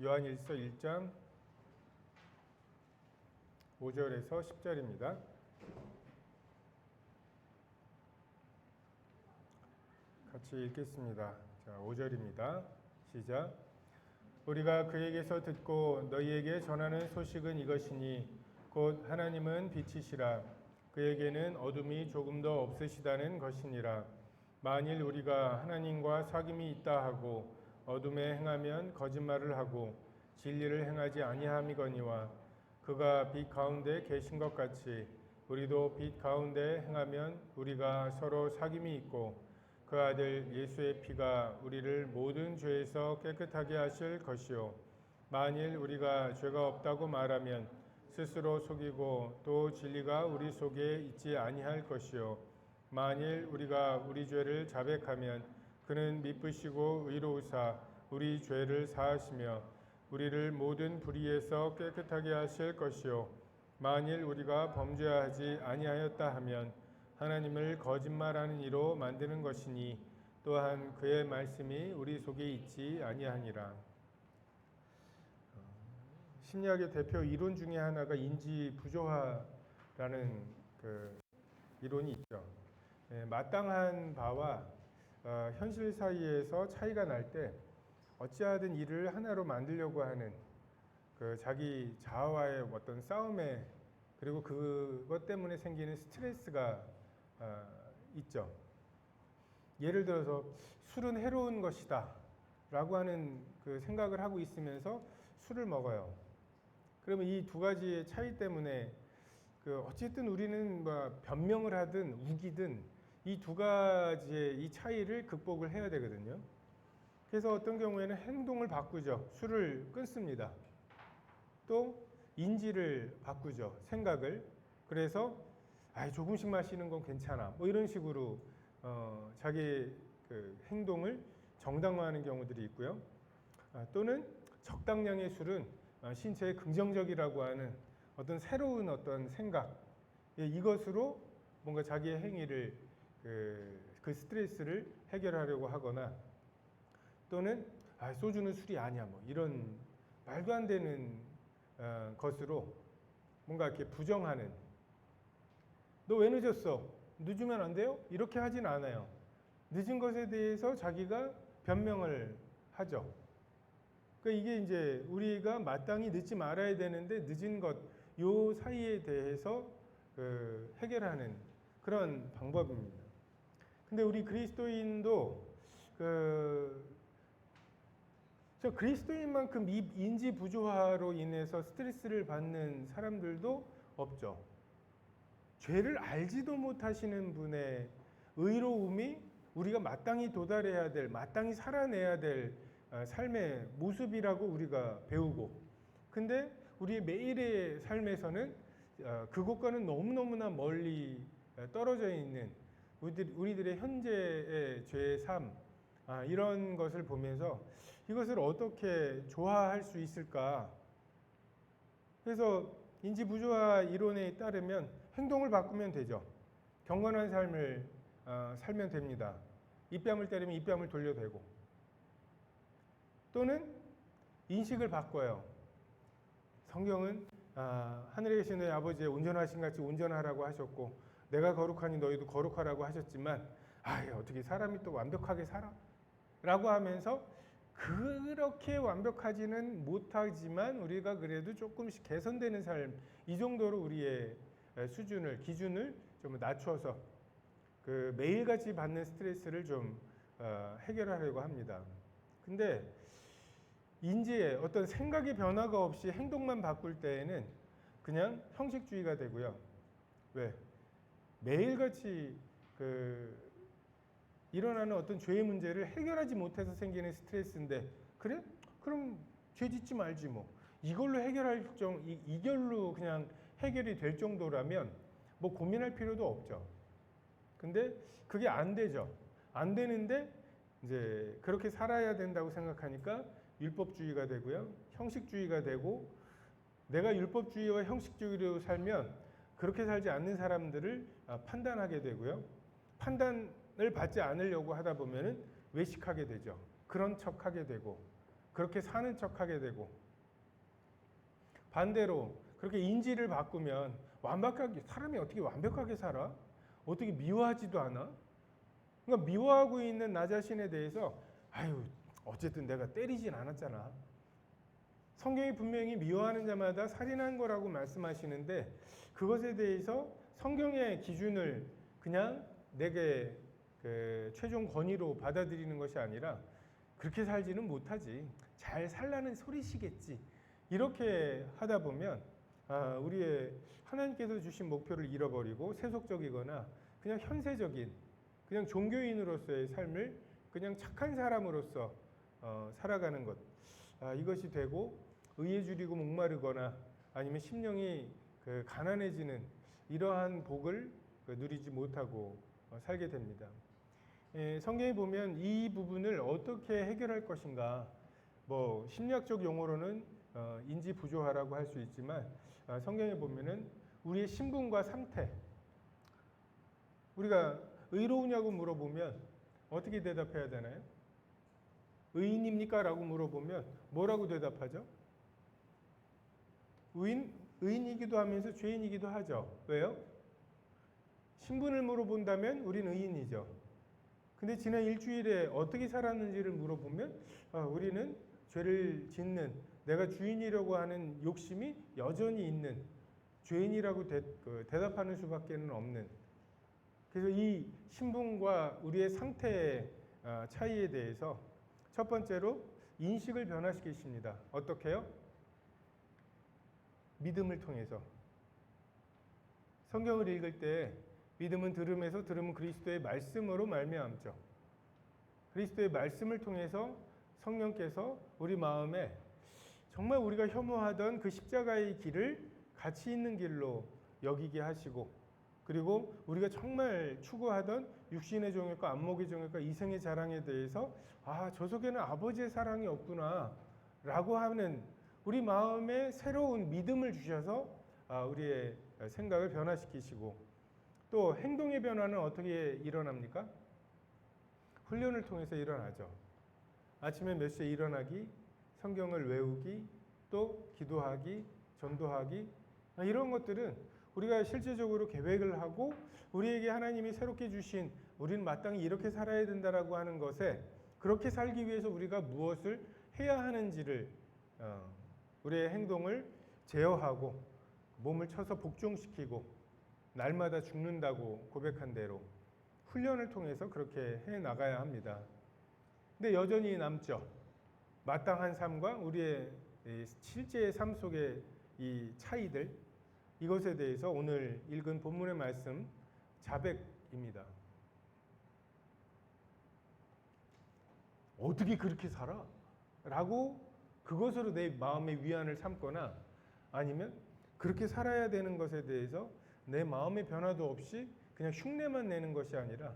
요한일서 1장 5절에서 10절입니다. 같이 읽겠습니다. 자, 5절입니다. 시작. 우리가 그에게서 듣고 너희에게 전하는 소식은 이것이니 곧 하나님은 빛이시라 그에게는 어둠이 조금도 없으시다는 것이니라. 만일 우리가 하나님과 사귐이 있다 하고 어둠에 행하면 거짓말을 하고 진리를 행하지 아니함이거니와 그가 빛 가운데 계신 것 같이 우리도 빛 가운데 행하면 우리가 서로 사귐이 있고 그 아들 예수의 피가 우리를 모든 죄에서 깨끗하게 하실 것이요 만일 우리가 죄가 없다고 말하면 스스로 속이고 또 진리가 우리 속에 있지 아니할 것이요 만일 우리가 우리 죄를 자백하면 그는 미쁘시고 의로우사 우리 죄를 사하시며 우리를 모든 불의에서 깨끗하게 하실 것이요 만일 우리가 범죄하지 아니하였다 하면 하나님을 거짓말하는 이로 만드는 것이니 또한 그의 말씀이 우리 속에 있지 아니하니라. 심리학의 대표 이론 중에 하나가 인지 부조화라는 그 이론이 있죠. 마땅한 바와 현실 사이에서 차이가 날 때 어찌하든 일을 하나로 만들려고 하는 그 자기 자아와의 어떤 싸움에 그리고 그것 때문에 생기는 스트레스가 있죠. 예를 들어서 술은 해로운 것이다 라고 하는 그 생각을 하고 있으면서 술을 먹어요. 그러면 이 두 가지의 차이 때문에 그 어쨌든 우리는 뭐 변명을 하든 우기든 이 두 가지의 이 차이를 극복을 해야 되거든요. 그래서 어떤 경우에는 행동을 바꾸죠. 술을 끊습니다. 또 인지를 바꾸죠. 생각을. 그래서 조금씩 마시는 건 괜찮아. 뭐 이런 식으로 자기 그 행동을 정당화하는 경우들이 있고요. 또는 적당량의 술은 신체에 긍정적이라고 하는 어떤 새로운 어떤 생각 이것으로 뭔가 자기의 행위를 그 스트레스를 해결하려고 하거나 또는 소주는 술이 아니야 뭐 이런 말도 안 되는 것으로 뭔가 이렇게 부정하는 너 왜 늦었어? 늦으면 안 돼요? 이렇게 하진 않아요. 늦은 것에 대해서 자기가 변명을 하죠. 그러니까 이게 이제 우리가 마땅히 늦지 말아야 되는데 늦은 것 요 사이에 대해서 해결하는 그런 방법입니다. 근데 우리 그리스도인도 저 그리스도인만큼 인지 부조화로 인해서 스트레스를 받는 사람들도 없죠. 죄를 알지도 못하시는 분의 의로움이 우리가 마땅히 도달해야 될, 마땅히 살아내야 될 삶의 모습이라고 우리가 배우고, 근데 우리의 매일의 삶에서는 그것과는 너무너무나 멀리 떨어져 있는 우리들의 현재의 죄의 삶, 이런 것을 보면서 이것을 어떻게 조화할 수 있을까? 그래서 인지부조화 이론에 따르면 행동을 바꾸면 되죠. 경건한 삶을 살면 됩니다. 입뺨을 때리면 입뺨을 돌려대고 또는 인식을 바꿔요. 성경은 하늘에 계신 너희 아버지의 온전하신 같이 온전하라고 하셨고 내가 거룩하니 너희도 거룩하라고 하셨지만 어떻게 사람이 또 완벽하게 살아? 라고 하면서 그렇게 완벽하지는 못하지만 우리가 그래도 조금씩 개선되는 삶, 이 정도로 우리의 수준을, 기준을 좀 낮춰서 그 매일같이 받는 스트레스를 좀 해결하려고 합니다. 근데 인지의 어떤 생각의 변화가 없이 행동만 바꿀 때에는 그냥 형식주의가 되고요. 왜? 매일같이 일어나는 어떤 죄의 문제를 해결하지 못해서 생기는 스트레스인데 그래? 그럼 죄 짓지 말지 뭐. 이걸로 이걸로 그냥 해결이 될 정도라면 뭐 고민할 필요도 없죠. 근데 그게 안 되죠. 안 되는데 이제 그렇게 살아야 된다고 생각하니까 율법주의가 되고요. 형식주의가 되고 내가 율법주의와 형식주의로 살면 그렇게 살지 않는 사람들을 판단하게 되고요. 판단을 받지 않으려고 하다 보면은 외식하게 되죠. 그런 척하게 되고 그렇게 사는 척하게 되고, 반대로 그렇게 인지를 바꾸면 완벽하게, 사람이 어떻게 완벽하게 살아? 어떻게 미워하지도 않아? 그러니까 미워하고 있는 나 자신에 대해서 아유, 어쨌든 내가 때리진 않았잖아. 성경이 분명히 미워하는 자마다 살인한 거라고 말씀하시는데, 그것에 대해서 성경의 기준을 그냥 내게 그 최종 권위로 받아들이는 것이 아니라, 그렇게 살지는 못하지, 잘 살라는 소리시겠지, 이렇게 하다 보면 우리의 하나님께서 주신 목표를 잃어버리고 세속적이거나 그냥 현세적인, 그냥 종교인으로서의 삶을 그냥 착한 사람으로서 살아가는 것, 이것이 되고 의에 줄이고 목마르거나 아니면 심령이 그 가난해지는 이러한 복을 누리지 못하고 살게 됩니다. 성경에 보면 이 부분을 어떻게 해결할 것인가, 뭐 심리학적 용어로는 인지 부조화라고 할 수 있지만, 성경에 보면은 우리의 신분과 상태, 우리가 의로우냐고 물어보면 어떻게 대답해야 되나요? 의인입니까? 라고 물어보면 뭐라고 대답하죠? 의인이기도 하면서 죄인이기도 하죠. 왜요? 신분을 물어본다면 우린 의인이죠. 근데 지난 일주일에 어떻게 살았는지를 물어보면 우리는 죄를 짓는, 내가 주인이라고 하는 욕심이 여전히 있는 죄인이라고 대답하는 수밖에 없는, 그래서 이 신분과 우리의 상태의 차이에 대해서 첫 번째로 인식을 변화시키십니다. 어떻게요? 믿음을 통해서. 성경을 읽을 때 믿음은 들음에서, 들음은 그리스도의 말씀으로 말미암죠. 그리스도의 말씀을 통해서 성령께서 우리 마음에 정말 우리가 혐오하던 그 십자가의 길을 가치 있는 길로 여기게 하시고, 그리고 우리가 정말 추구하던 육신의 정욕과 안목의 정욕과 이생의 자랑에 대해서 저 속에는 아버지의 사랑이 없구나 라고 하는 우리 마음에 새로운 믿음을 주셔서 우리의 생각을 변화시키시고, 또 행동의 변화는 어떻게 일어납니까? 훈련을 통해서 일어나죠. 아침에 몇 시에 일어나기, 성경을 외우기, 또 기도하기, 전도하기, 이런 것들은 우리가 실제적으로 계획을 하고 우리에게 하나님이 새롭게 주신, 우리는 마땅히 이렇게 살아야 된다라고 하는 것에, 그렇게 살기 위해서 우리가 무엇을 해야 하는지를 우리의 행동을 제어하고 몸을 쳐서 복종시키고 날마다 죽는다고 고백한 대로 훈련을 통해서 그렇게 해 나가야 합니다. 근데 여전히 남죠. 마땅한 삶과 우리의 실제의 삶 속의 이 차이들, 이것에 대해서 오늘 읽은 본문의 말씀 자백입니다. 어떻게 그렇게 살아? 라고 그것으로 내 마음의 위안을 삼거나, 아니면 그렇게 살아야 되는 것에 대해서 내 마음의 변화도 없이 그냥 흉내만 내는 것이 아니라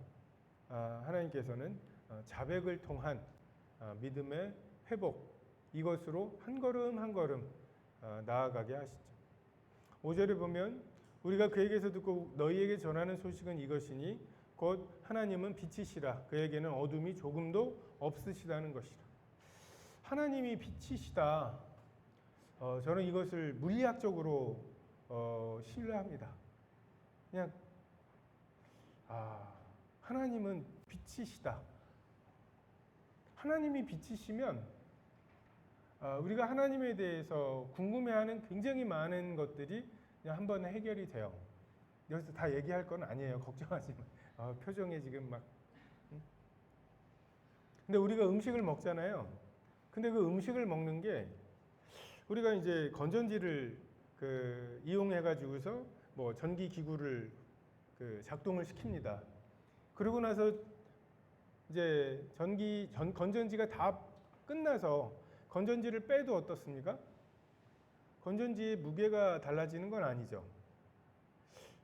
하나님께서는 자백을 통한 믿음의 회복, 이것으로 한 걸음 한 걸음 나아가게 하시죠. 5절에 보면 우리가 그에게서 듣고 너희에게 전하는 소식은 이것이니 곧 하나님은 빛이시라, 그에게는 어둠이 조금도 없으시다는 것이라. 하나님이 빛이시다. 저는 이것을 물리학적으로 신뢰합니다. 그냥 하나님은 빛이시다. 하나님이 빛이시면 우리가 하나님에 대해서 궁금해하는 굉장히 많은 것들이 그냥 한 번에 해결이 돼요. 여기서 다 얘기할 건 아니에요. 걱정하지 마. 표정에 지금 막. 근데 우리가 음식을 먹잖아요. 근데 그 음식을 먹는 게, 우리가 이제 건전지를 이용해 가지고서 뭐 전기 기구를 작동을 시킵니다. 그러고 나서 이제 건전지가 다 끝나서 건전지를 빼도 어떻습니까? 건전지의 무게가 달라지는 건 아니죠.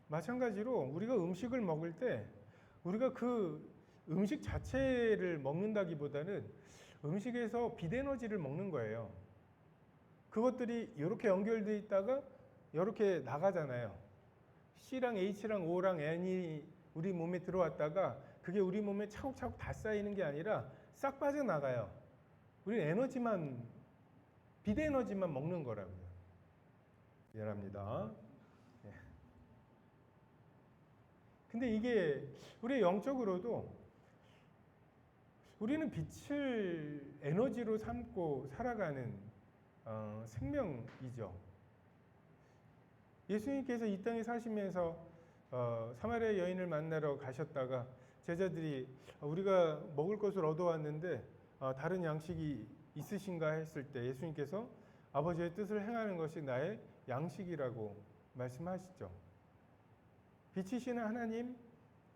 마찬가지로 우리가 음식을 먹을 때 우리가 그 음식 자체를 먹는다기보다는 음식에서 빛에너지를 먹는 거예요. 그것들이 이렇게 연결되어 있다가 이렇게 나가잖아요. C랑 H랑 O랑 N이 우리 몸에 들어왔다가 그게 우리 몸에 차곡차곡 다 쌓이는 게 아니라 싹 빠져나가요. 우리는 에너지만, 빛 에너지만 먹는 거라고요. 미안합니다. 예. 근데 이게 우리 영적으로도 우리는 빛을 에너지로 삼고 살아가는 생명이죠. 예수님께서 이 땅에 사시면서 사마리아 여인을 만나러 가셨다가 제자들이 우리가 먹을 것을 얻어왔는데 다른 양식이 있으신가 했을 때 예수님께서 아버지의 뜻을 행하는 것이 나의 양식이라고 말씀하시죠. 빛이시는 하나님,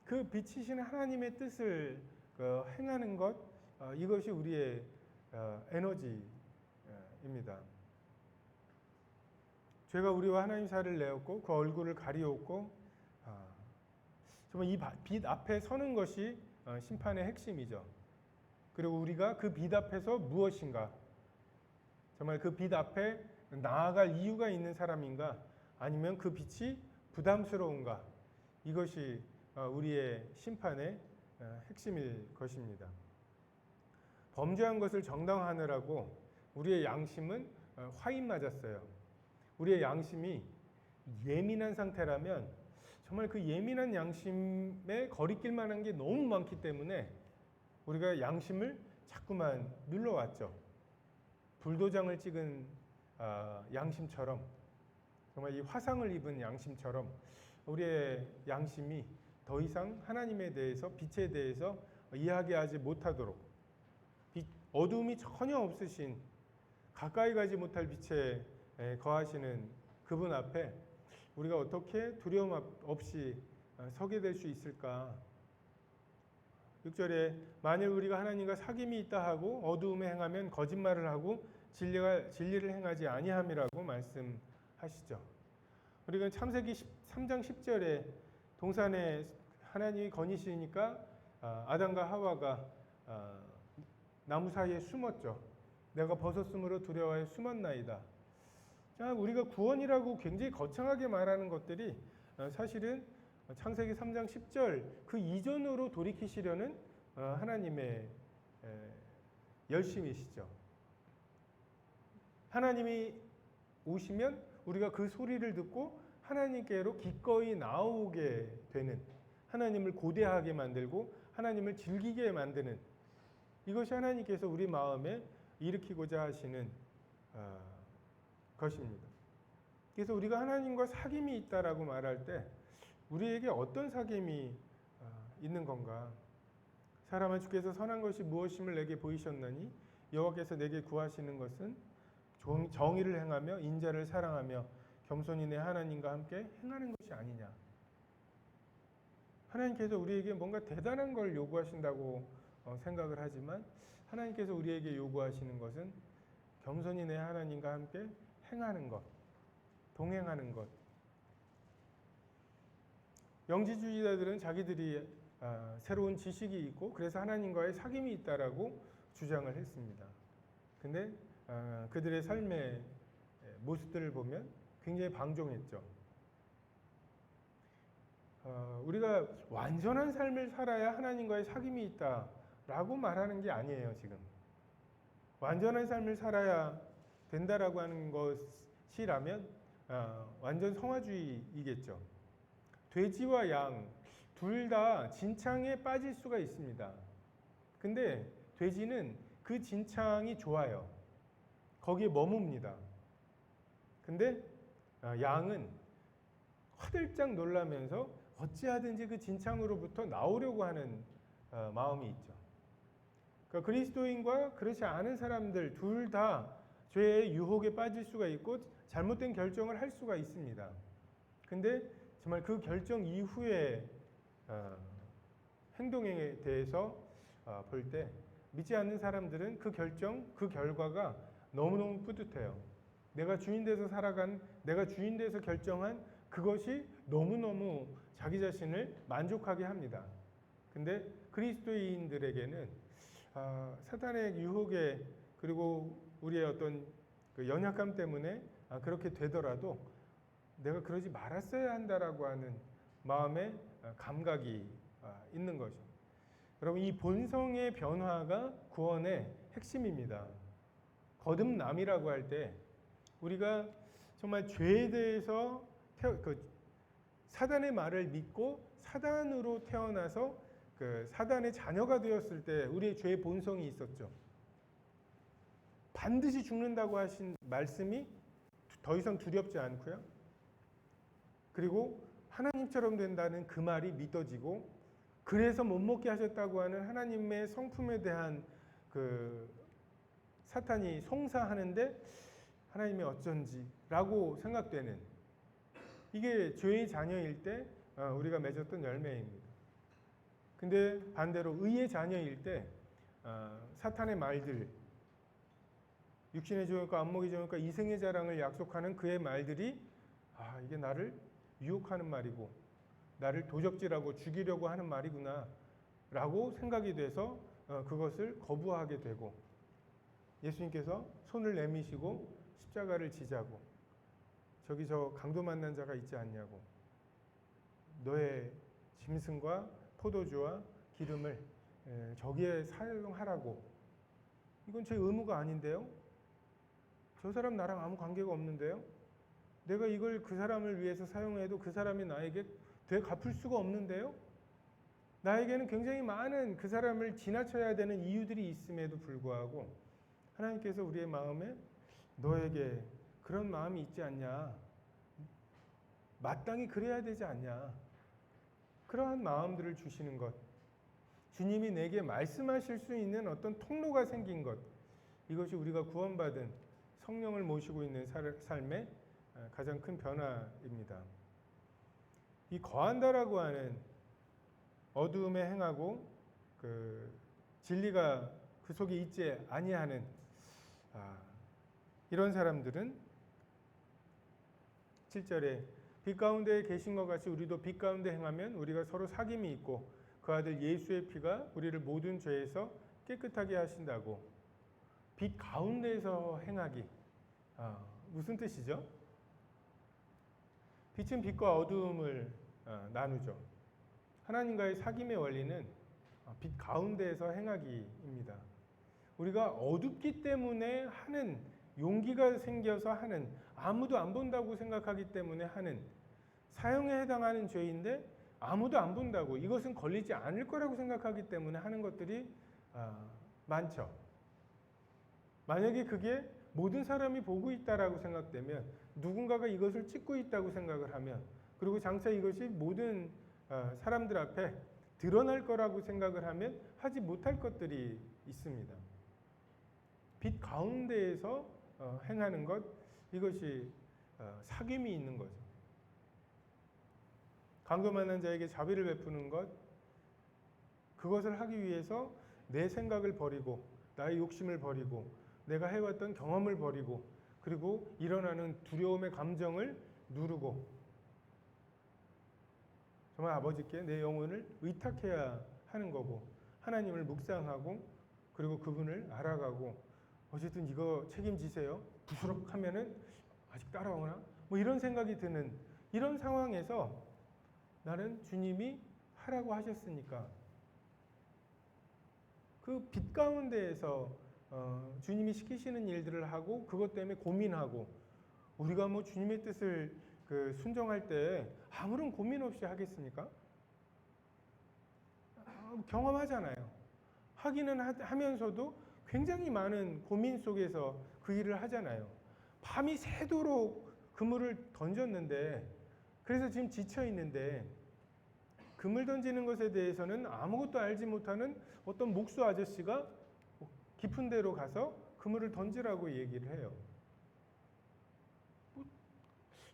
그 빛이시는 하나님의 뜻을 행하는 것, 이것이 우리의 에너지입니다. 죄가 우리와 하나님 사이를 내었고 그 얼굴을 가리웠고 정말 이 빛 앞에 서는 것이 심판의 핵심이죠. 그리고 우리가 그 빛 앞에서 무엇인가, 정말 그 빛 앞에 나아갈 이유가 있는 사람인가, 아니면 그 빛이 부담스러운가, 이것이 우리의 심판의 핵심일 것입니다. 범죄한 것을 정당화하느라고 우리의 양심은 화인 맞았어요. 우리의 양심이 예민한 상태라면 정말 그 예민한 양심에 거리낄 만한 게 너무 많기 때문에 우리가 양심을 자꾸만 눌러왔죠. 불도장을 찍은 양심처럼, 정말 이 화상을 입은 양심처럼 우리의 양심이 더 이상 하나님에 대해서, 빛에 대해서 이야기하지 못하도록, 어두움이 전혀 없으신, 가까이 가지 못할 빛에 거하시는 그분 앞에 우리가 어떻게 두려움 없이 서게 될 수 있을까? 6절에 만일 우리가 하나님과 사귐이 있다 하고 어두움에 행하면 거짓말을 하고 진리를 행하지 아니함이라고 말씀하시죠. 우리가 창세기 3장 10절에 동산에 하나님이 거니시니까 아담과 하와가 나무 사이에 숨었죠. 내가 벗었으므로 두려워해 숨었나이다. 우리가 구원이라고 굉장히 거창하게 말하는 것들이 사실은 창세기 3장 10절 그 이전으로 돌이키시려는 하나님의 열심이시죠. 하나님이 오시면 우리가 그 소리를 듣고 하나님께로 기꺼이 나오게 되는, 하나님을 고대하게 만들고 하나님을 즐기게 만드는, 이것이 하나님께서 우리 마음에 일으키고자 하시는 것입니다. 그래서 우리가 하나님과 사귐이 있다라고 말할 때 우리에게 어떤 사귐이 있는 건가? 사람아 주께서 선한 것이 무엇임을 내게 보이셨나니 여호와께서 내게 구하시는 것은 정의를 행하며 인자를 사랑하며 겸손히 내 하나님과 함께 행하는 것이 아니냐. 하나님께서 우리에게 뭔가 대단한 걸 요구하신다고 생각을 하지만 하나님께서 우리에게 요구하시는 것은 겸손히 내 하나님과 함께 행하는 것, 동행하는 것. 영지주의자들은 자기들이 새로운 지식이 있고 그래서 하나님과의 사귐이 있다라고 주장을 했습니다. 근데 그들의 삶의 모습들을 보면 굉장히 방종했죠. 우리가 완전한 삶을 살아야 하나님과의 사귐이 있다라고 말하는 게 아니에요. 지금 완전한 삶을 살아야 된다라고 하는 것이라면 완전 성화주의이겠죠. 돼지와 양 둘 다 진창에 빠질 수가 있습니다. 근데 돼지는 그 진창이 좋아요. 거기에 머뭅니다. 근데 양은 화들짝 놀라면서 어찌하든지 그 진창으로부터 나오려고 하는 마음이 있죠. 그러니까 그리스도인과 그렇지 않은 사람들 둘 다 죄의 유혹에 빠질 수가 있고 잘못된 결정을 할 수가 있습니다. 근데 정말 그 결정 이후에 행동에 대해서 볼 때 믿지 않는 사람들은 그 결정, 그 결과가 너무너무 뿌듯해요. 내가 주인 돼서 살아간, 내가 주인 돼서 결정한 그것이 너무너무 자기 자신을 만족하게 합니다. 근데 그리스도인들에게는 사탄의 유혹에 그리고 우리의 어떤 그 연약감 때문에 그렇게 되더라도 내가 그러지 말았어야 한다라고 하는 마음의 감각이 있는 거죠. 여러분, 이 본성의 변화가 구원의 핵심입니다. 거듭남이라고 할 때 우리가 정말 죄에 대해서 사단의 말을 믿고 사단으로 태어나서 사단의 자녀가 되었을 때 우리의 죄의 본성이 있었죠. 반드시 죽는다고 하신 말씀이 더 이상 두렵지 않고요. 그리고 하나님처럼 된다는 그 말이 믿어지고, 그래서 못 먹게 하셨다고 하는 하나님의 성품에 대한 사탄이 송사하는데 하나님이 어쩐지라고 생각되는, 이게 죄의 자녀일 때 우리가 맺었던 열매입니다. 근데 반대로 의의 자녀일 때 사탄의 말들, 육신의 좋으니까 안목이 좋으니까 이생의 자랑을 약속하는 그의 말들이 이게 나를 유혹하는 말이고 나를 도적질하고 죽이려고 하는 말이구나 라고 생각이 돼서 그것을 거부하게 되고, 예수님께서 손을 내미시고 십자가를 지자고, 저기 저 강도 만난 자가 있지 않냐고, 너의 짐승과 포도주와 기름을 저기에 사용하라고. 이건 제 의무가 아닌데요? 저 사람 나랑 아무 관계가 없는데요? 내가 이걸 그 사람을 위해서 사용해도 그 사람이 나에게 되갚을 수가 없는데요? 나에게는 굉장히 많은 그 사람을 지나쳐야 되는 이유들이 있음에도 불구하고 하나님께서 우리의 마음에 너에게 그런 마음이 있지 않냐, 마땅히 그래야 되지 않냐, 그러한 마음들을 주시는 것, 주님이 내게 말씀하실 수 있는 어떤 통로가 생긴 것, 이것이 우리가 구원받은 성령을 모시고 있는 삶의 가장 큰 변화입니다. 이 거한다라고 하는 어두움에 행하고 진리가 그 속에 있지 아니하는 이런 사람들은 7절에 빛 가운데 계신 것 같이 우리도 빛 가운데 행하면 우리가 서로 사귐이 있고 그 아들 예수의 피가 우리를 모든 죄에서 깨끗하게 하신다고. 빛 가운데에서 행하기, 무슨 뜻이죠? 빛은 빛과 어두움을 나누죠. 하나님과의 사귐의 원리는 빛 가운데에서 행하기입니다. 우리가 어둡기 때문에 하는, 용기가 생겨서 하는, 아무도 안 본다고 생각하기 때문에 하는, 사형에 해당하는 죄인데 아무도 안 본다고, 이것은 걸리지 않을 거라고 생각하기 때문에 하는 것들이 많죠. 만약에 그게 모든 사람이 보고 있다라고 생각되면, 누군가가 이것을 찍고 있다고 생각을 하면, 그리고 장차 이것이 모든 사람들 앞에 드러날 거라고 생각을 하면 하지 못할 것들이 있습니다. 빛 가운데에서 행하는 것, 이것이 사귐이 있는 거죠. 강도 만난 자에게 자비를 베푸는 것, 그것을 하기 위해서 내 생각을 버리고 나의 욕심을 버리고 내가 해왔던 경험을 버리고, 그리고 일어나는 두려움의 감정을 누르고 정말 아버지께 내 영혼을 의탁해야 하는 거고, 하나님을 묵상하고 그리고 그분을 알아가고, 어쨌든 이거 책임지세요, 부스럭 하면은 아직 따라오나? 이런 생각이 드는 이런 상황에서 나는 주님이 하라고 하셨으니까 그 빛 가운데에서 주님이 시키시는 일들을 하고 그것 때문에 고민하고, 우리가 주님의 뜻을 순종할 때 아무런 고민 없이 하겠습니까? 경험하잖아요. 하기는 하면서도 굉장히 많은 고민 속에서 그 일을 하잖아요. 밤이 새도록 그물을 던졌는데, 그래서 지금 지쳐 있는데, 그물 던지는 것에 대해서는 아무것도 알지 못하는 어떤 목수 아저씨가 깊은 데로 가서 그물을 던지라고 얘기를 해요.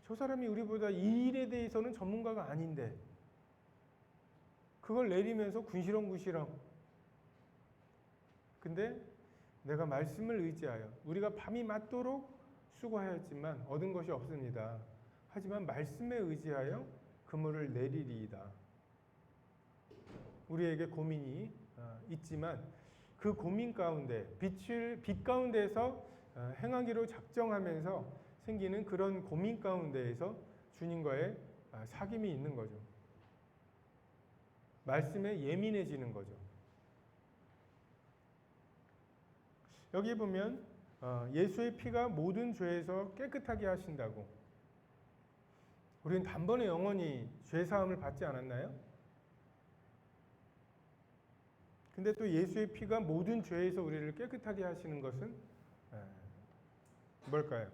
저 사람이 우리보다 이 일에 대해서는 전문가가 아닌데 그걸 내리면서 군시렁군시렁. 근데 내가 말씀을 의지하여, 우리가 밤이 맞도록 수고하였지만 얻은 것이 없습니다. 하지만 말씀에 의지하여 그물을 내리리이다. 우리에게 고민이 있지만 그 고민 가운데 빛 가운데에서 행하기로 작정하면서 생기는 그런 고민 가운데에서 주님과의 사귐이 있는 거죠. 말씀에 예민해지는 거죠. 여기 보면 예수의 피가 모든 죄에서 깨끗하게 하신다고. 우리는 단번에 영원히 죄 사함을 받지 않았나요? 근데 또 예수의 피가 모든 죄에서 우리를 깨끗하게 하시는 것은 뭘까요?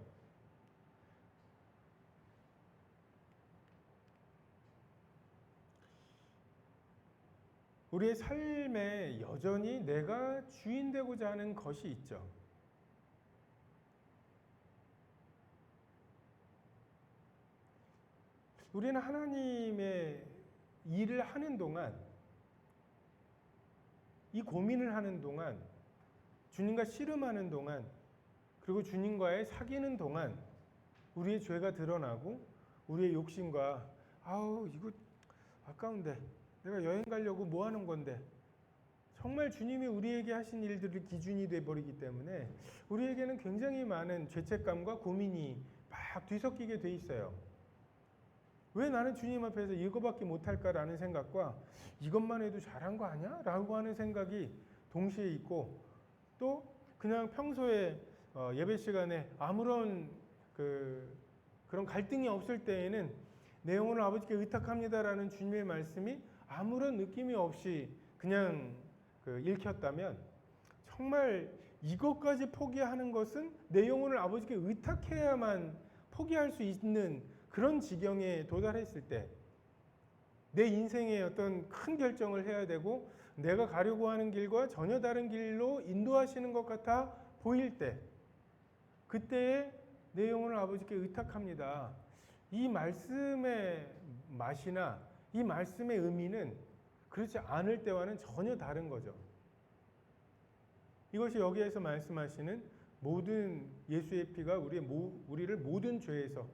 우리의 삶에 여전히 내가 주인 되고자 하는 것이 있죠. 우리는 하나님의 일을 하는 동안, 이 고민을 하는 동안, 주님과 씨름하는 동안, 그리고 주님과의 사귀는 동안 우리의 죄가 드러나고 우리의 욕심과 아우 이거 아까운데 내가 여행 가려고 뭐 하는 건데, 정말 주님이 우리에게 하신 일들이 기준이 돼버리기 때문에 우리에게는 굉장히 많은 죄책감과 고민이 막 뒤섞이게 돼 있어요. 왜 나는 주님 앞에서 이거밖에 못할까라는 생각과 이것만 해도 잘한 거 아니야? 라고 하는 생각이 동시에 있고, 또 그냥 평소에 예배 시간에 아무런 그런 갈등이 없을 때에는 내 영혼을 아버지께 의탁합니다라는 주님의 말씀이 아무런 느낌이 없이 그냥 읽혔다면, 정말 이것까지 포기하는 것은 내 영혼을 아버지께 의탁해야만 포기할 수 있는 그런 지경에 도달했을 때, 내 인생의 어떤 큰 결정을 해야 되고 내가 가려고 하는 길과 전혀 다른 길로 인도하시는 것 같아 보일 때, 그때에 내 영혼을 아버지께 의탁합니다. 이 말씀의 맛이나 이 말씀의 의미는 그렇지 않을 때와는 전혀 다른 거죠. 이것이 여기에서 말씀하시는 모든 예수의 피가 우리를 모든 죄에서,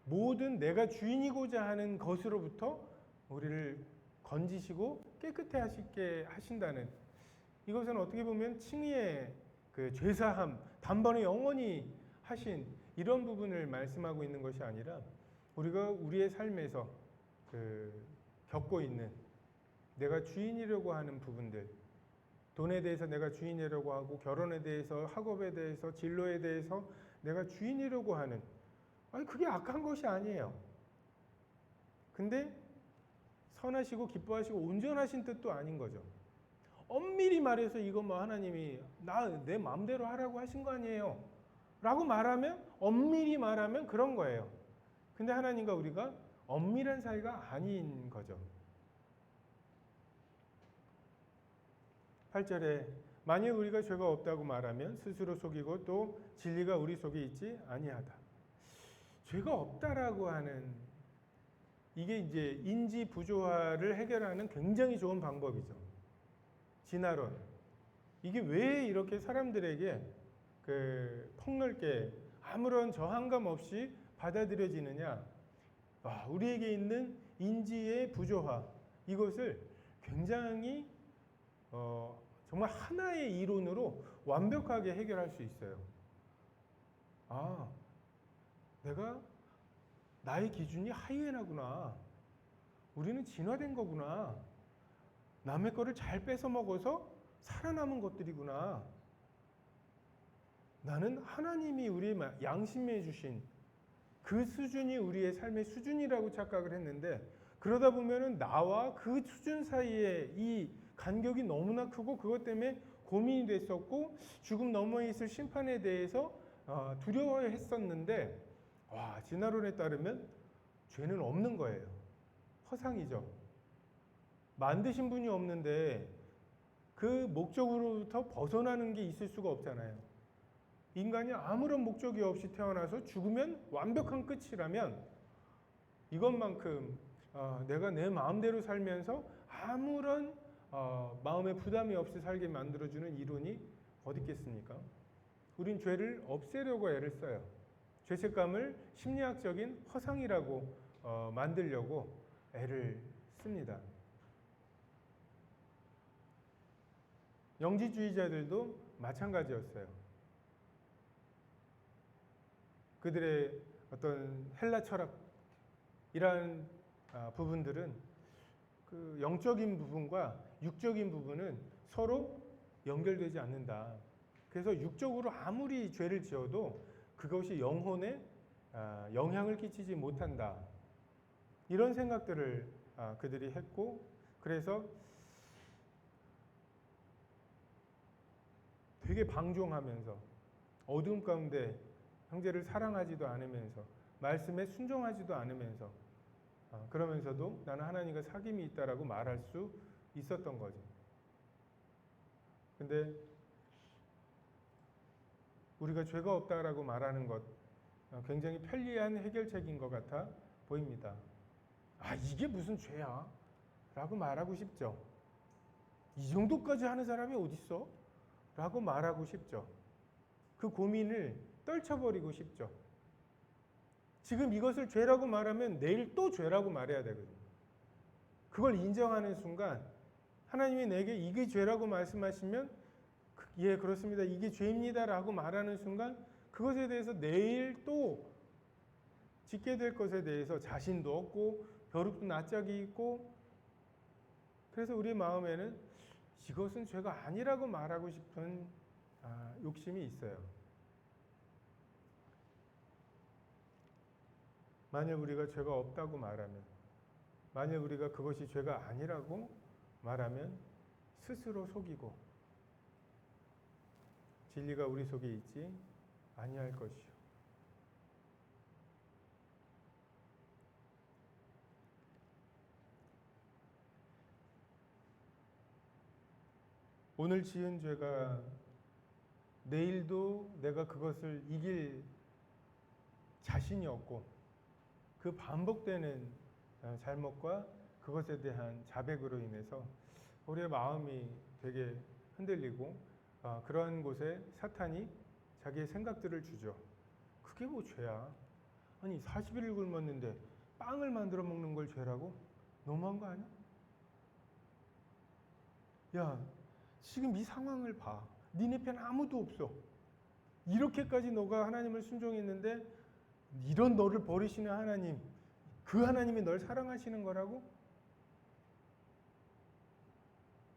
모든 내가 주인이고자 하는 것으로부터 우리를 건지시고 깨끗해 하시게 하신다는, 이것은 어떻게 보면 칭의의 죄사함, 단번에 영원히 하신 이런 부분을 말씀하고 있는 것이 아니라, 우리가 우리의 삶에서 겪고 있는 내가 주인이려고 하는 부분들, 돈에 대해서 내가 주인이라고 하고, 결혼에 대해서, 학업에 대해서, 진로에 대해서 내가 주인이라고 하는, 아니 그게 악한 것이 아니에요. 근데 선하시고 기뻐하시고 온전하신 뜻도 아닌 거죠. 엄밀히 말해서 이거 뭐 하나님이 내 마음대로 하라고 하신 거 아니에요 라고 말하면, 엄밀히 말하면 그런 거예요. 근데 하나님과 우리가 엄밀한 사이가 아닌 거죠. 8절에 만일 우리가 죄가 없다고 말하면 스스로 속이고 또 진리가 우리 속에 있지 아니하다. 죄가 없다라고 하는, 이게 이제 인지 부조화를 해결하는 굉장히 좋은 방법이죠. 진화론. 이게 왜 이렇게 사람들에게 폭넓게 아무런 저항감 없이 받아들여지느냐? 우리에게 있는 인지의 부조화, 이것을 굉장히 정말 하나의 이론으로 완벽하게 해결할 수 있어요. 내가 나의 기준이 하이에나구나. 우리는 진화된 거구나. 남의 거를 잘 뺏어 먹어서 살아남은 것들이구나. 나는 하나님이 우리 양심해 주신 그 수준이 우리의 삶의 수준이라고 착각을 했는데, 그러다 보면은 나와 그 수준 사이에 이 간격이 너무나 크고, 그것 때문에 고민이 됐었고, 죽음 너머에 있을 심판에 대해서 두려워했었는데, 진화론에 따르면 죄는 없는 거예요. 허상이죠. 만드신 분이 없는데 그 목적으로부터 벗어나는 게 있을 수가 없잖아요. 인간이 아무런 목적이 없이 태어나서 죽으면 완벽한 끝이라면, 이것만큼 내가 내 마음대로 살면서 아무런 마음의 부담이 없이 살게 만들어주는 이론이 어디 있겠습니까? 우린 죄를 없애려고 애를 써요. 죄책감을 심리학적인 허상이라고 만들려고 애를 씁니다. 영지주의자들도 마찬가지였어요. 그들의 어떤 헬라 철학이라는 부분들은 그 영적인 부분과 육적인 부분은 서로 연결되지 않는다. 그래서 육적으로 아무리 죄를 지어도 그것이 영혼에 영향을 끼치지 못한다. 이런 생각들을 그들이 했고, 그래서 되게 방종하면서 어두움 가운데 형제를 사랑하지도 않으면서 말씀에 순종하지도 않으면서 그러면서도 나는 하나님과 사귐이 있다라고 말할 수 있었던 거죠. 근데 우리가 죄가 없다라고 말하는 것 굉장히 편리한 해결책인 것 같아 보입니다. 이게 무슨 죄야? 라고 말하고 싶죠. 이 정도까지 하는 사람이 어딨어? 라고 말하고 싶죠. 그 고민을 떨쳐버리고 싶죠. 지금 이것을 죄라고 말하면 내일 또 죄라고 말해야 되거든요. 그걸 인정하는 순간 하나님이 내게 이게 죄라고 말씀하시면 예, 그렇습니다. 이게 죄입니다. 라고 말하는 순간 그것에 대해서 내일 또 짓게 될 것에 대해서 자신도 없고 벼룩도 낯짝이 있고, 그래서 우리 마음에는 이것은 죄가 아니라고 말하고 싶은 욕심이 있어요. 만약 우리가 죄가 없다고 말하면, 만약 우리가 그것이 죄가 아니라고 말하면 스스로 속이고 진리가 우리 속에 있지 아니할 것이요. 오늘 지은 죄가 내일도 내가 그것을 이길 자신이 없고 그 반복되는 잘못과 그것에 대한 자백으로 인해서 우리의 마음이 되게 흔들리고 그런 곳에 사탄이 자기의 생각들을 주죠. 그게 뭐 죄야? 아니 40일 굶었는데 빵을 만들어 먹는 걸 죄라고? 너무한 거 아니야? 야, 지금 이 상황을 봐. 니네 편 아무도 없어. 이렇게까지 너가 하나님을 순종했는데 이런 너를 버리시는 하나님, 그 하나님이 널 사랑하시는 거라고?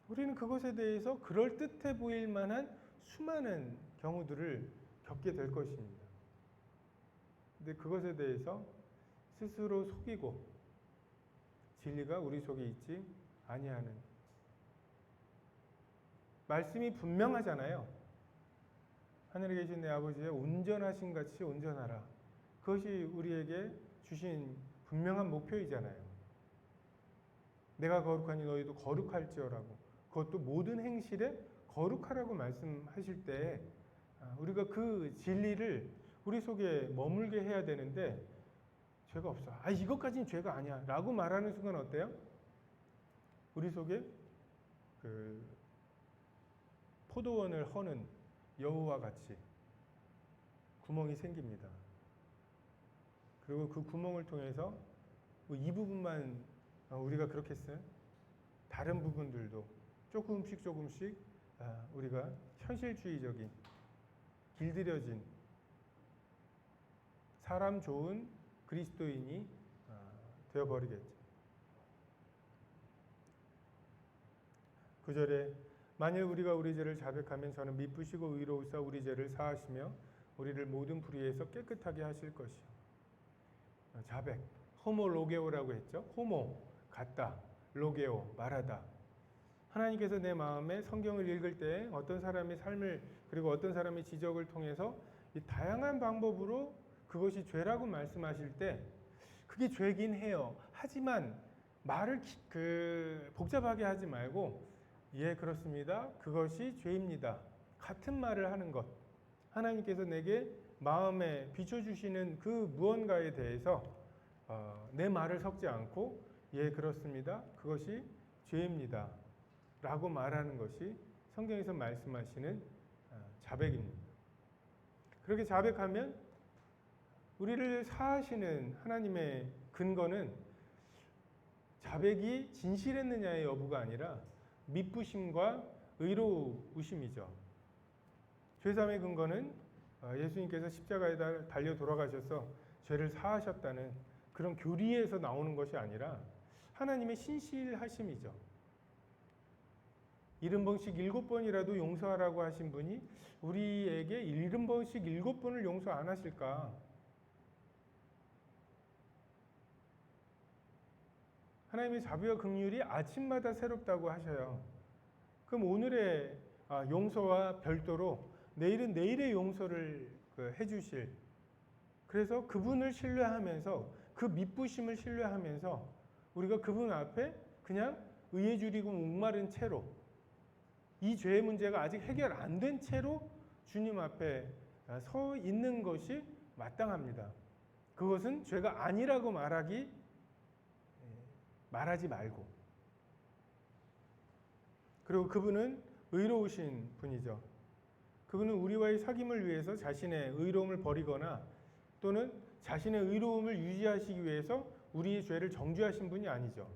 우리는 그것에 대해서 그럴듯해 보일 만한 수많은 경우들을 겪게 될 것입니다. 근데 그것에 대해서 스스로 속이고 진리가 우리 속에 있지 아니하는, 말씀이 분명하잖아요. 하늘에 계신 내 아버지의 온전하신 같이 온전하라. 그것이 우리에게 주신 분명한 목표이잖아요. 내가 거룩하니 너희도 거룩할지어라고, 그것도 모든 행실에 거룩하라고 말씀하실 때 우리가 그 진리를 우리 속에 머물게 해야 되는데, 죄가 없어. 이것까지는 죄가 아니야 라고 말하는 순간 어때요? 우리 속에 그 포도원을 허는 여우와 같이 구멍이 생깁니다. 그리고 그 구멍을 통해서 이 부분만 우리가 그렇게 했어요. 다른 부분들도 조금씩 우리가 현실주의적인, 길들여진 사람 좋은 그리스도인이 되어버리겠죠. 9절에 만일 우리가 우리 죄를 자백하면 저는 미쁘시고 의로우사 우리 죄를 사하시며 우리를 모든 불의에서 깨끗하게 하실 것이요. 자백, 호모로게오라고 했죠. 호모, 같다, 로게오, 말하다. 하나님께서 내 마음에 성경을 읽을 때 어떤 사람의 삶을, 그리고 어떤 사람의 지적을 통해서 이 다양한 방법으로 그것이 죄라고 말씀하실 때 그게 죄긴 해요. 하지만 말을 복잡하게 하지 말고 예, 그렇습니다. 그것이 죄입니다. 같은 말을 하는 것. 하나님께서 내게 마음에 비춰주시는 그 무언가에 대해서 내 말을 섞지 않고 예, 그렇습니다. 그것이 죄입니다. 라고 말하는 것이 성경에서 말씀하시는 자백입니다. 그렇게 자백하면 우리를 사하시는 하나님의 근거는 자백이 진실했느냐의 여부가 아니라 미쁘심과 의로우심이죠. 죄사함의 근거는 예수님께서 십자가에 달려 돌아가셔서 죄를 사하셨다는 그런 교리에서 나오는 것이 아니라 하나님의 신실하심이죠. 70번씩 7번이라도 용서하라고 하신 분이 우리에게 70번씩 7번을 용서 안 하실까? 하나님의 자비와 긍휼이 아침마다 새롭다고 하셔요. 그럼 오늘의 용서와 별도로 내일은 내일의 용서를 해주실, 그래서 그분을 신뢰하면서 그 미쁘심을 신뢰하면서 우리가 그분 앞에 그냥 의에 줄이고 목마른 채로, 이 죄의 문제가 아직 해결 안 된 채로 주님 앞에 서 있는 것이 마땅합니다. 그것은 죄가 아니라고 말하지 말고, 그리고 그분은 의로우신 분이죠. 그분은 우리와의 사귐을 위해서 자신의 의로움을 버리거나 또는 자신의 의로움을 유지하시기 위해서 우리의 죄를 정죄하신 분이 아니죠.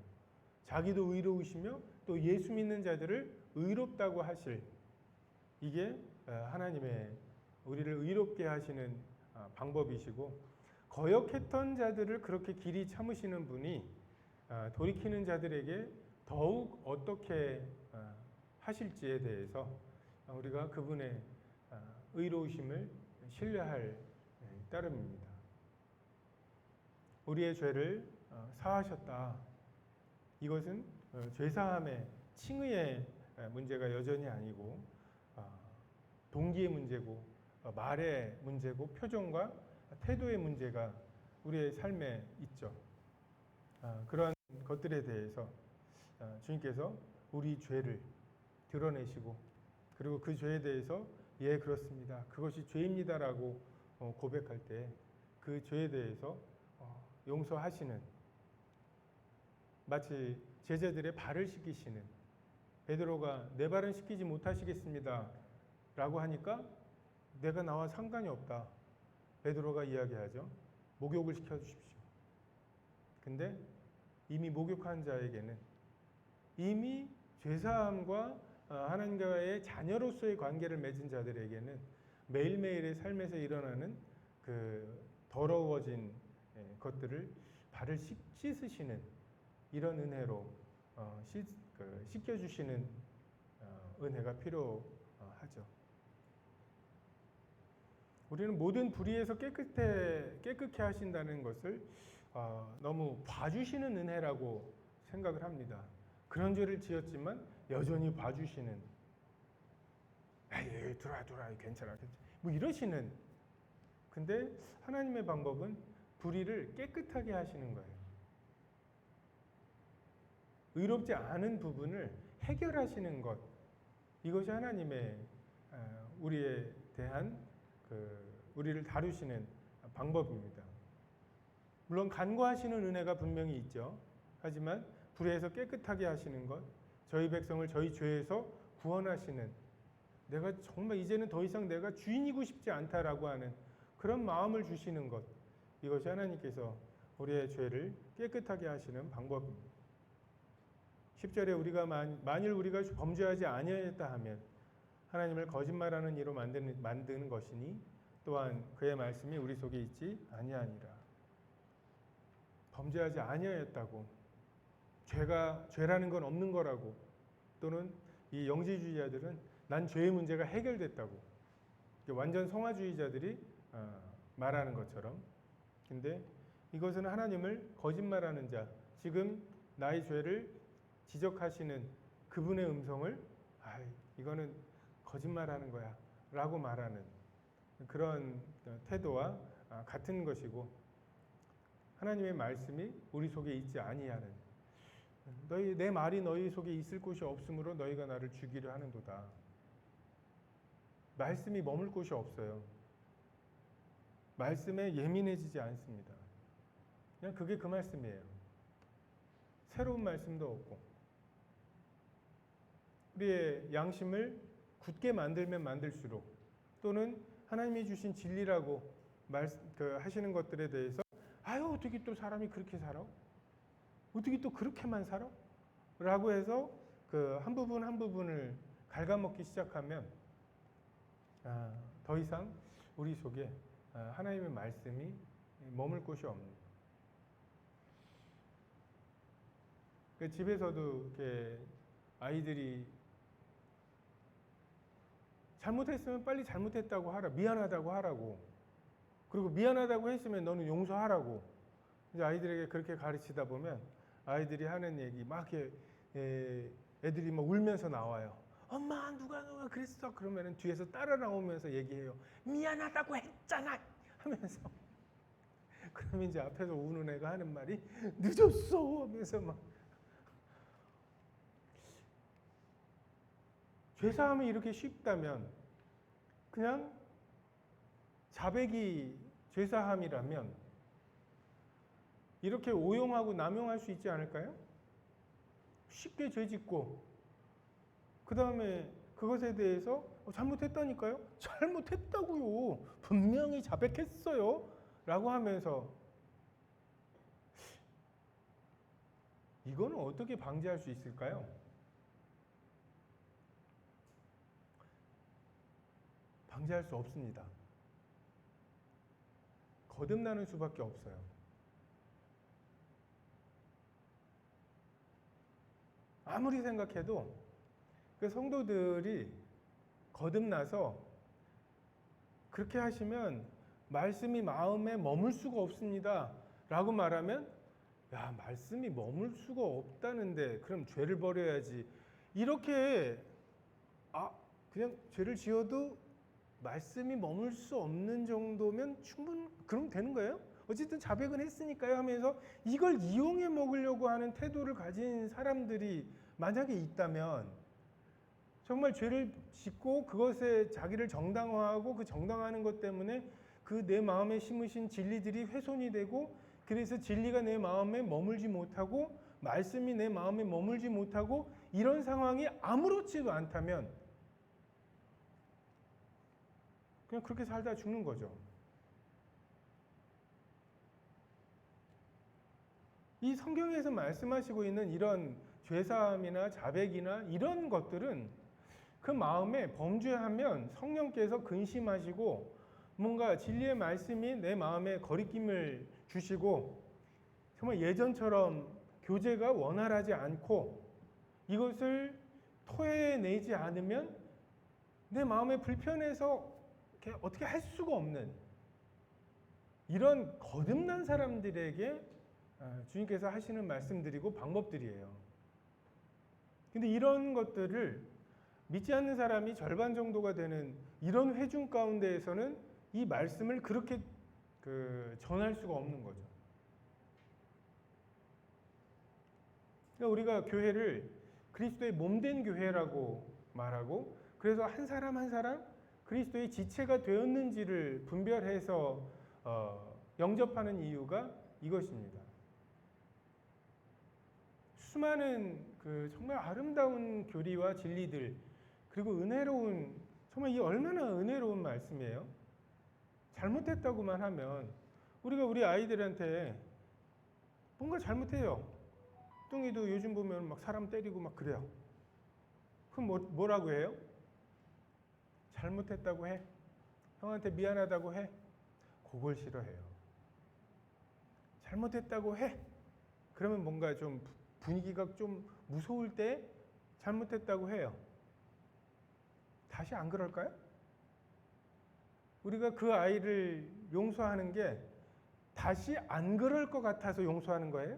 자기도 의로우시며 또 예수 믿는 자들을 의롭다고 하실, 이게 하나님의 우리를 의롭게 하시는 방법이시고, 거역했던 자들을 그렇게 길이 참으시는 분이 돌이키는 자들에게 더욱 어떻게 하실지에 대해서 우리가 그분의 의로우심을 신뢰할 따름입니다. 우리의 죄를 사하셨다. 이것은 죄사함의 칭의의 문제가 여전히 아니고 동기의 문제고 말의 문제고 표정과 태도의 문제가 우리의 삶에 있죠. 그런 것들에 대해서 주님께서 우리 죄를 드러내시고, 그리고 그 죄에 대해서 예 그렇습니다, 그것이 죄입니다라고 고백할 때 그 죄에 대해서 용서하시는, 마치 제자들의 발을 씻기시는, 베드로가 내 발은 씻기지 못하시겠습니다 라고 하니까 내가 나와 상관이 없다, 베드로가 이야기하죠. 목욕을 시켜주십시오. 근데 이미 목욕한 자에게는, 이미 죄사함과 하나님과의 자녀로서의 관계를 맺은 자들에게는 매일매일의 삶에서 일어나는 그 더러워진 것들을 발을 씻으시는 이런 은혜로 씻겨주시는 은혜가 필요하죠. 우리는 모든 불의에서 깨끗해 하신다는 것을 너무 봐주시는 은혜라고 생각을 합니다. 그런 죄를 지었지만 여전히 봐주시는, 에이 들어와 괜찮아 뭐 이러시는. 근데 하나님의 방법은 불의를 깨끗하게 하시는 거예요. 의롭지 않은 부분을 해결하시는 것, 이것이 하나님의 우리에 대한 우리를 다루시는 방법입니다. 물론 간구하시는 은혜가 분명히 있죠. 하지만 불의에서 깨끗하게 하시는 것, 저희 백성을 저희 죄에서 구원하시는, 내가 정말 이제는 더 이상 내가 주인이고 싶지 않다라고 하는 그런 마음을 주시는 것, 이것이 하나님께서 우리의 죄를 깨끗하게 하시는 방법입니다. 10절에 우리가 만일 우리가 범죄하지 아니하였다 하면 하나님을 거짓말하는 이로 만드는 것이니 또한 그의 말씀이 우리 속에 있지 아니하니라. 범죄하지 아니하였다고, 죄라는 건 없는 거라고, 또는 이 영지주의자들은 난 죄의 문제가 해결됐다고, 완전 성화주의자들이 말하는 것처럼. 근데 이것은 하나님을 거짓말하는 자, 지금 나의 죄를 지적하시는 그분의 음성을 이거는 거짓말하는 거야 라고 말하는 그런 태도와 같은 것이고, 하나님의 말씀이 우리 속에 있지 아니하는, 내 말이 너희 속에 있을 곳이 없으므로 너희가 나를 죽이려 하는도다. 말씀이 머물 곳이 없어요. 말씀에 예민해지지 않습니다. 그냥 그게 그 말씀이에요. 새로운 말씀도 없고, 우리의 양심을 굳게 만들면 만들수록, 또는 하나님이 주신 진리라고 하시는 것들에 대해서 어떻게 또 사람이 그렇게 살아? 어떻게 또 그렇게만 살아? 라고 해서 그 한 부분 한 부분을 갉아먹기 시작하면 더 이상 우리 속에 하나님의 말씀이 머물 곳이 없는. 집에서도 이렇게 아이들이 잘못했으면 빨리 잘못했다고 하라. 미안하다고 하라고. 그리고 미안하다고 했으면 너는 용서하라고. 이제 아이들에게 그렇게 가르치다 보면 아이들이 하는 얘기 막 이렇게 애들이 막 울면서 나와요. 엄마 누가 그랬어? 그러면은 뒤에서 따라 나오면서 얘기해요. 미안하다고 했잖아 하면서. 그러면 이제 앞에서 우는 애가 하는 말이 늦었어 하면서 막. 죄사함이 이렇게 쉽다면 그냥 자백이 죄사함이라면 이렇게 오용하고 남용할 수 있지 않을까요? 쉽게 죄짓고 그 다음에 그것에 대해서 잘못했다니까요? 잘못했다고요. 분명히 자백했어요. 라고 하면서 이거는 어떻게 방지할 수 있을까요? 방지할 수 없습니다. 거듭나는 수밖에 없어요. 아무리 생각해도 그 성도들이 거듭나서 그렇게 하시면 말씀이 마음에 머물 수가 없습니다. 라고 말하면 야, 말씀이 머물 수가 없다는데 그럼 죄를 버려야지. 이렇게 그냥 죄를 지어도 말씀이 머물 수 없는 정도면 그럼 되는 거예요? 어쨌든 자백은 했으니까요 하면서 이걸 이용해 먹으려고 하는 태도를 가진 사람들이 만약에 있다면 정말 죄를 짓고 그것에 자기를 정당화하고 그 정당화하는 것 때문에 그 내 마음에 심으신 진리들이 훼손이 되고 그래서 진리가 내 마음에 머물지 못하고 말씀이 내 마음에 머물지 못하고 이런 상황이 아무렇지도 않다면 그냥 그렇게 살다 죽는 거죠. 이 성경에서 말씀하시고 있는 이런 죄사함이나 자백이나 이런 것들은 그 마음에 범죄하면 성령께서 근심하시고 뭔가 진리의 말씀이 내 마음에 거리낌을 주시고 정말 예전처럼 교제가 원활하지 않고 이것을 토해내지 않으면 내 마음에 불편해서 어떻게 할 수가 없는 이런 거듭난 사람들에게 주님께서 하시는 말씀들이고 방법들이에요. 근데 이런 것들을 믿지 않는 사람이 절반 정도가 되는 이런 회중 가운데에서는 이 말씀을 그렇게 전할 수가 없는 거죠. 그러니까 우리가 교회를 그리스도의 몸된 교회라고 말하고 그래서 한 사람 한 사람 그리스도의 지체가 되었는지를 분별해서 영접하는 이유가 이것입니다. 수많은 정말 아름다운 교리와 진리들 그리고 은혜로운 정말 이 얼마나 은혜로운 말씀이에요. 잘못했다고만 하면 우리가 우리 아이들한테 뭔가 잘못해요. 뚱이도 요즘 보면 막 사람 때리고 막 그래요. 그럼 뭐라고 해요? 잘못했다고 해. 형한테 미안하다고 해. 그걸 싫어해요. 잘못했다고 해. 그러면 뭔가 좀 분위기가 좀 무서울 때 잘못했다고 해요. 다시 안 그럴까요? 우리가 그 아이를 용서하는 게 다시 안 그럴 것 같아서 용서하는 거예요?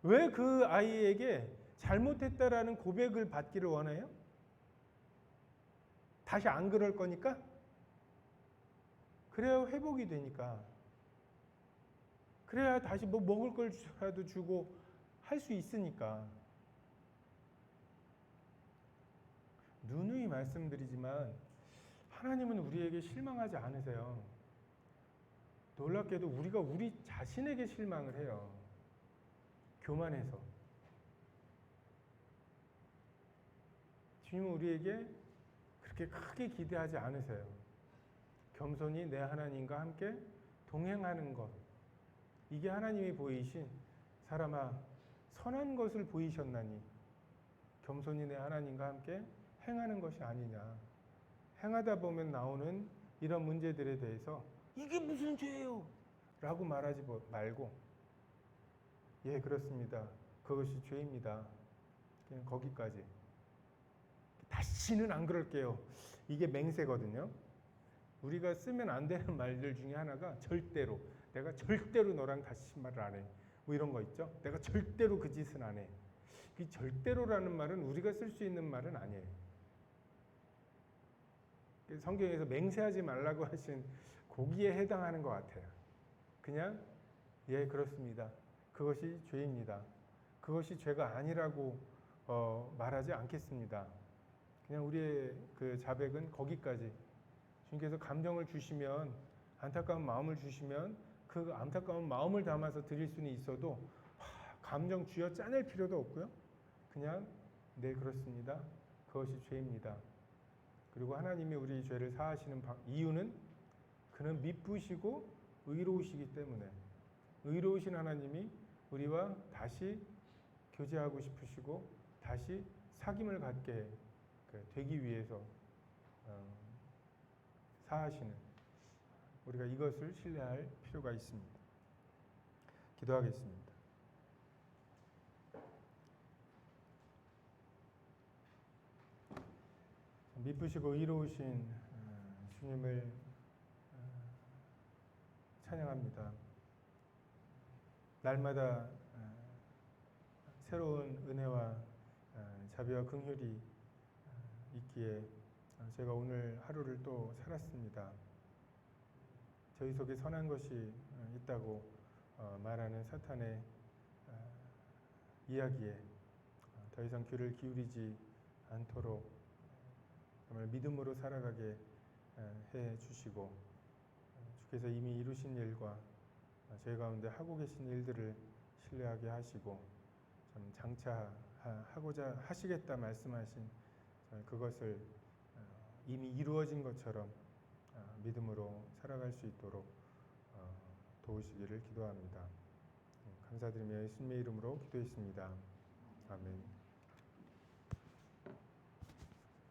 왜 그 아이에게 잘못했다라는 고백을 받기를 원해요? 다시 안 그럴 거니까? 그래야 회복이 되니까. 그래야 다시 뭐 먹을 걸라도 주고 할 수 있으니까. 누누이 말씀드리지만 하나님은 우리에게 실망하지 않으세요. 놀랍게도 우리가 우리 자신에게 실망을 해요. 교만해서. 주님은 우리에게 그렇게 크게 기대하지 않으세요. 겸손히 내 하나님과 함께 동행하는 것. 이게 하나님이 보이신 사람아 선한 것을 보이셨나니 겸손히 내 하나님과 함께 행하는 것이 아니냐. 행하다 보면 나오는 이런 문제들에 대해서 이게 무슨 죄예요? 라고 말하지 말고 예 그렇습니다. 그것이 죄입니다. 그냥 거기까지. 다시는 안 그럴게요. 이게 맹세거든요. 우리가 쓰면 안 되는 말들 중에 하나가 절대로, 내가 절대로 너랑 다시 말을 안 해. 뭐 이런 거 있죠. 내가 절대로 그 짓은 안 해. 이 절대로라는 말은 우리가 쓸 수 있는 말은 아니에요. 성경에서 맹세하지 말라고 하신 거기에 해당하는 것 같아요. 그냥 예 그렇습니다. 그것이 죄입니다. 그것이 죄가 아니라고 말하지 않겠습니다. 그냥 우리의 그 자백은 거기까지. 주님께서 감정을 주시면, 안타까운 마음을 주시면 그 안타까운 마음을 담아서 드릴 수는 있어도 감정 쥐어 짜낼 필요도 없고요. 그냥 네 그렇습니다. 그것이 죄입니다. 그리고 하나님이 우리 죄를 사하시는 이유는 그는 미쁘시고 의로우시기 때문에, 의로우신 하나님이 우리와 다시 교제하고 싶으시고 다시 사귐을 갖게 되기 위해서 사하시는, 우리가 이것을 신뢰할 필요가 있습니다. 기도하겠습니다. 미쁘시고 의로우신 주님을 찬양합니다. 날마다 새로운 은혜와 자비와 긍휼이 있기에 제가 오늘 하루를 또 살았습니다. 저희 속에 선한 것이 있다고 말하는 사탄의 이야기에 더 이상 귀를 기울이지 않도록 정말 믿음으로 살아가게 해 주시고, 주께서 이미 이루신 일과 저희 가운데 하고 계신 일들을 신뢰하게 하시고, 좀 장차 하고자 하시겠다 말씀하신 그것을 이미 이루어진 것처럼 믿음으로 살아갈 수 있도록 도우시기를 기도합니다. 감사드리며 예수님의 이름으로 기도했습니다. 아멘.